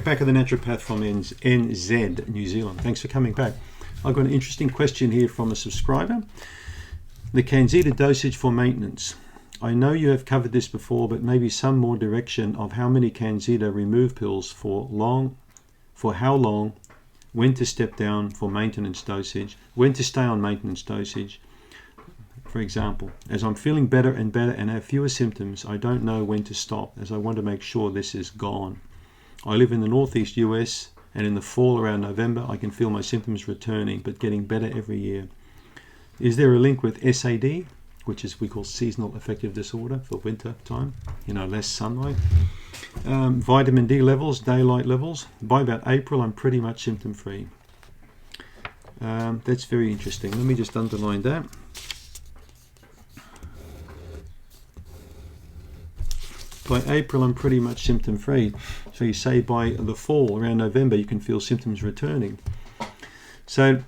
Bakker, the naturopath from NZ, New Zealand. Thanks for coming back. I've got an interesting question here from a subscriber. The CanXida dosage for maintenance. I know you have covered this before, but maybe some more direction of how many CanXida remove pills for how long, when to step down for maintenance dosage, when to stay on maintenance dosage. For example, as I'm feeling better and better and have fewer symptoms, I don't know when to stop, as I want to make sure this is gone. I live in the northeast US, and in the fall around November I can feel my symptoms returning but getting better every year. Is there a link with SAD, which is we call seasonal affective disorder for winter time, less sunlight? Vitamin D levels, daylight levels. By about April I'm pretty much symptom free. That's very interesting. Let me just underline that. By April I'm pretty much symptom free. So you say by the fall, around November, you can feel symptoms returning. So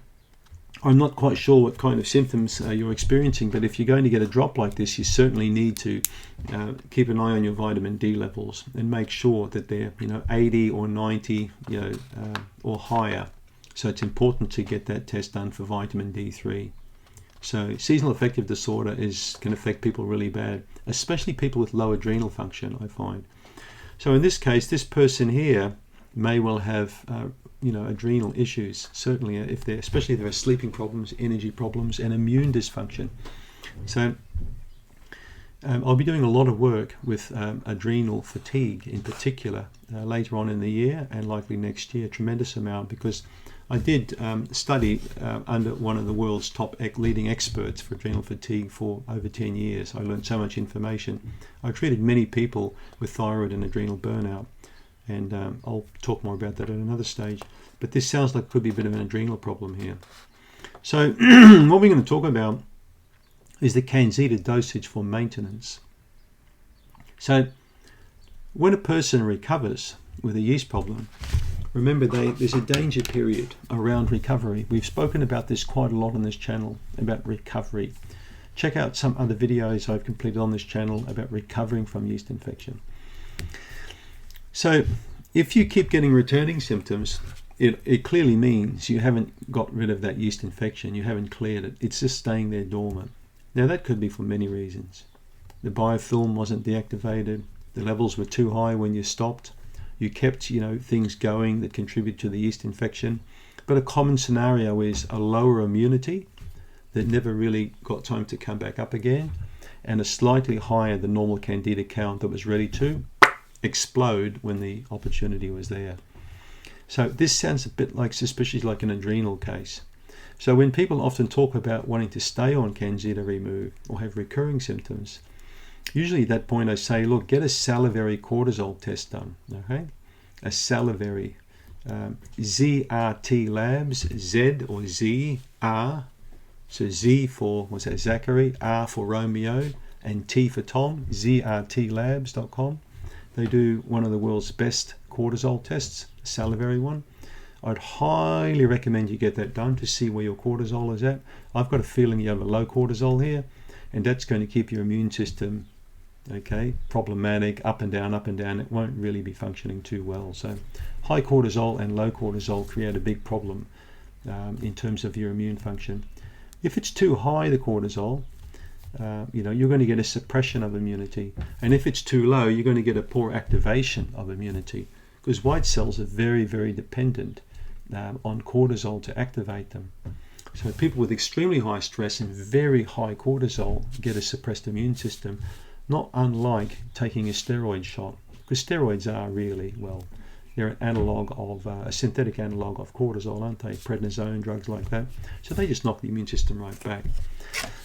I'm not quite sure what kind of symptoms you're experiencing, but if you're going to get a drop like this, you certainly need to keep an eye on your vitamin D levels and make sure that they're 80 or 90 or higher. So it's important to get that test done for vitamin D3. So seasonal affective disorder can affect people really bad, especially people with low adrenal function, I find. So in this case, this person here may well have adrenal issues, certainly especially if there are sleeping problems, energy problems, and immune dysfunction. So I'll be doing a lot of work with adrenal fatigue in particular later on in the year and likely next year, tremendous amount, because I did study under one of the world's top leading experts for adrenal fatigue for over 10 years. I learned so much information. I treated many people with thyroid and adrenal burnout, and I'll talk more about that at another stage. But this sounds like it could be a bit of an adrenal problem here. So what we're going to talk about is the CanXida dosage for maintenance. So when a person recovers with a yeast problem, remember there's a danger period around recovery. We've spoken about this quite a lot on this channel, about recovery. Check out some other videos I've completed on this channel about recovering from yeast infection. So if you keep getting returning symptoms, it clearly means you haven't got rid of that yeast infection, you haven't cleared it, it's just staying there dormant. Now that could be for many reasons. The biofilm wasn't deactivated, the levels were too high when you stopped, you kept things going that contribute to the yeast infection. But a common scenario is a lower immunity that never really got time to come back up again, and a slightly higher than normal Candida count that was ready to explode when the opportunity was there. So this sounds a bit suspicious like an adrenal case. So when people often talk about wanting to stay on CanXida remove or have recurring symptoms, usually at that point I say, look, get a salivary cortisol test done, okay? A salivary, ZRT labs, Z or Z, R, so Z for, Zachary, R for Romeo, and T for Tom, zrtlabs.com. They do one of the world's best cortisol tests, a salivary one. I'd highly recommend you get that done to see where your cortisol is at. I've got a feeling you have a low cortisol here, and that's going to keep your immune system problematic, up and down, it won't really be functioning too well. So high cortisol and low cortisol create a big problem in terms of your immune function. If it's too high, the cortisol, you're going to get a suppression of immunity, and if it's too low, you're going to get a poor activation of immunity, because white cells are very, very dependent on cortisol to activate them. So people with extremely high stress and very high cortisol get a suppressed immune system, not unlike taking a steroid shot, because steroids are really, they're an analog of, a synthetic analog of cortisol, aren't they? Prednisone, drugs like that. So they just knock the immune system right back.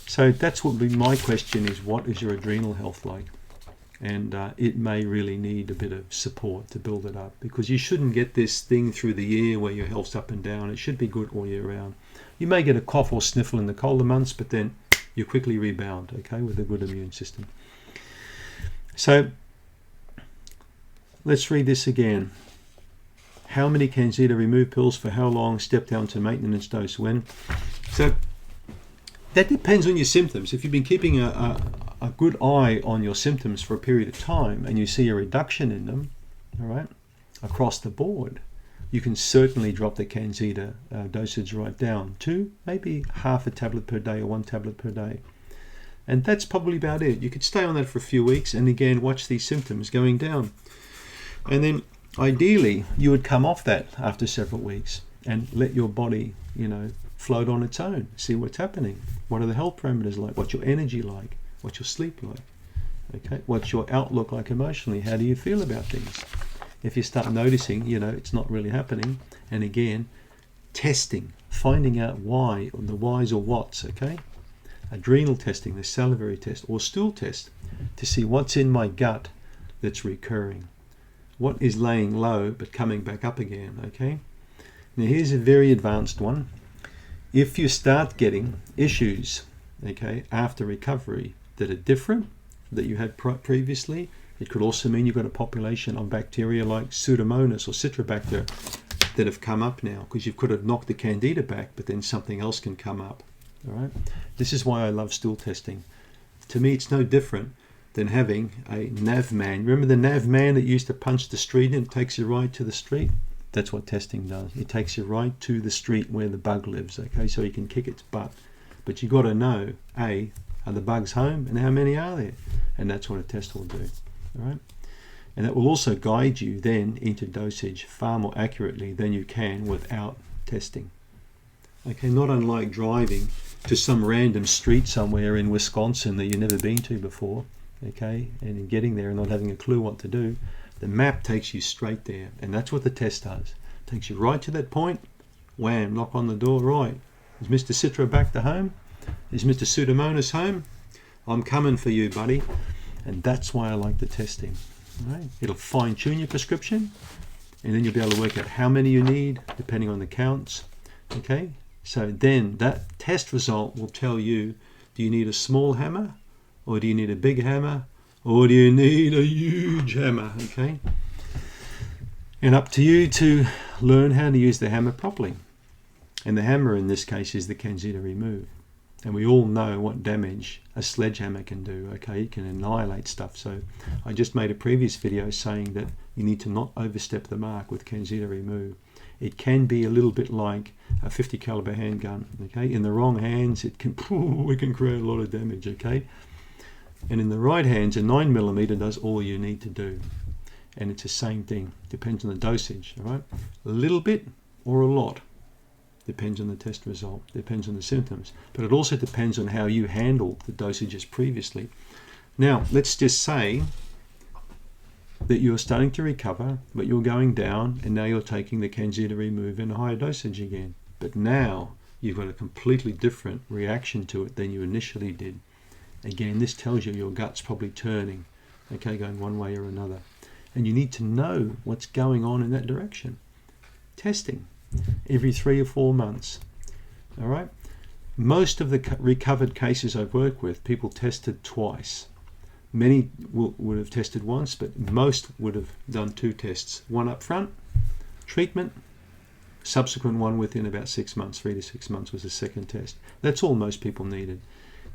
So that's what would be my question is, what is your adrenal health like? And it may really need a bit of support to build it up, because you shouldn't get this thing through the year where your health's up and down. It should be good all year round. You may get a cough or sniffle in the colder months, but then you quickly rebound, okay, with a good immune system. So let's read this again. How many CanXida remove pills for how long? Step down to maintenance dose when? So that depends on your symptoms. If you've been keeping a good eye on your symptoms for a period of time and you see a reduction in them, all right, across the board, you can certainly drop the CanXida dosage right down to maybe half a tablet per day or 1 tablet per day. And that's probably about it. You could stay on that for a few weeks and again watch these symptoms going down. And then ideally you would come off that after several weeks and let your body, float on its own, see what's happening. What are the health parameters like? What's your energy like? What's your sleep like? Okay, what's your outlook like emotionally? How do you feel about things? If you start noticing, it's not really happening, and again, testing, finding out why, or the whys or whats, okay? Adrenal testing, the salivary test, or stool test, to see what's in my gut that's recurring. What is laying low but coming back up again, okay? Now here's a very advanced one. If you start getting issues, okay, after recovery that are different that you had previously, it could also mean you've got a population of bacteria like Pseudomonas or Citrobacter that have come up now, because you could have knocked the Candida back, but then something else can come up. All right. This is why I love stool testing. To me, it's no different than having a nav man. Remember the nav man that used to punch the street and it takes you right to the street? That's what testing does. It takes you right to the street where the bug lives, okay, so you can kick its butt. But you've got to know, A, are the bugs home and how many are there? And that's what a test will do, all right? And that will also guide you then into dosage far more accurately than you can without testing. Okay, not unlike driving to some random street somewhere in Wisconsin that you've never been to before, okay, and in getting there and not having a clue what to do, the map takes you straight there, and that's what the test does. It takes you right to that point, wham, knock on the door, right. Is Mr. Citrobacter home? Is Mr. Pseudomonas home? I'm coming for you, buddy. And that's why I like the testing. Right? It'll fine-tune your prescription, and then you'll be able to work out how many you need, depending on the counts. Okay? So then that test result will tell you, do you need a small hammer, or do you need a big hammer, or do you need a huge hammer? Okay? And up to you to learn how to use the hammer properly. And the hammer in this case is the CanXida Remove. And we all know what damage a sledgehammer can do, okay? It can annihilate stuff. So I just made a previous video saying that you need to not overstep the mark with CanXida Remove. It can be a little bit like a 50 caliber handgun, okay? In the wrong hands, it can create a lot of damage, okay? And in the right hands, a 9mm does all you need to do. And it's the same thing, depends on the dosage, all right? A little bit or a lot. Depends on the test result, depends on the symptoms, but it also depends on how you handled the dosages previously. Now, let's just say that you're starting to recover, but you're going down, and now you're taking the CanXida Remove in a higher dosage again. But now you've got a completely different reaction to it than you initially did. Again, this tells you your gut's probably turning, okay, going one way or another. And you need to know what's going on in that direction. Testing. Every 3 or 4 months. All right. Most of the recovered cases I've worked with, people tested twice. Many would have tested once, but most would have done 2 tests. One up front, treatment, subsequent one within about 6 months, 3 to 6 months was the second test. That's all most people needed.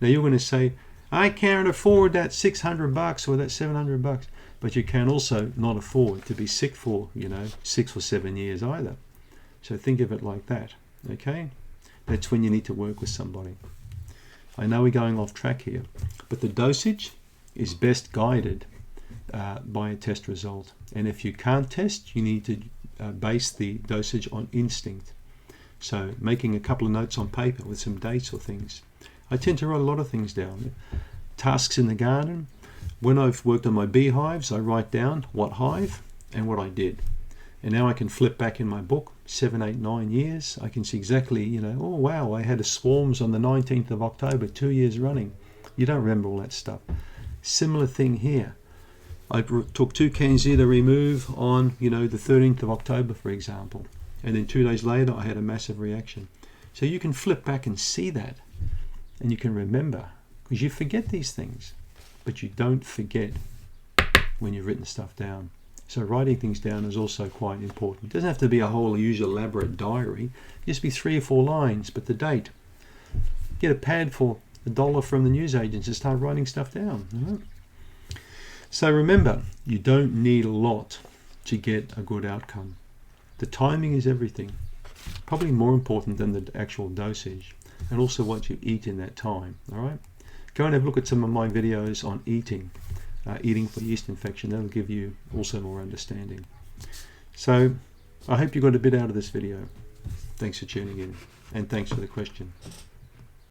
Now you're going to say, I can't afford that $600 or that $700, but you can also not afford to be sick for, 6 or 7 years either. So think of it like that, okay? That's when you need to work with somebody. I know we're going off track here, but the dosage is best guided by a test result. And if you can't test, you need to base the dosage on instinct. So making a couple of notes on paper with some dates or things. I tend to write a lot of things down. Tasks in the garden. When I've worked on my beehives, I write down what hive and what I did. And now I can flip back in my book, 7, 8, 9 years. I can see exactly, oh wow, I had a swarms on the 19th of October, 2 years running. You don't remember all that stuff. Similar thing here. I took 2 CanXida Remove on, the 13th of October, for example. And then 2 days later, I had a massive reaction. So you can flip back and see that. And you can remember. Because you forget these things. But you don't forget when you've written stuff down. So writing things down is also quite important. It doesn't have to be a whole huge elaborate diary. Just be 3 or 4 lines, but the date. Get a pad for $1 from the newsagents and start writing stuff down. Right? So remember, you don't need a lot to get a good outcome. The timing is everything, probably more important than the actual dosage, and also what you eat in that time. All right, go and have a look at some of my videos on eating for yeast infection. That'll give you also more understanding. So I hope you got a bit out of this video. Thanks for tuning in, and thanks for the question.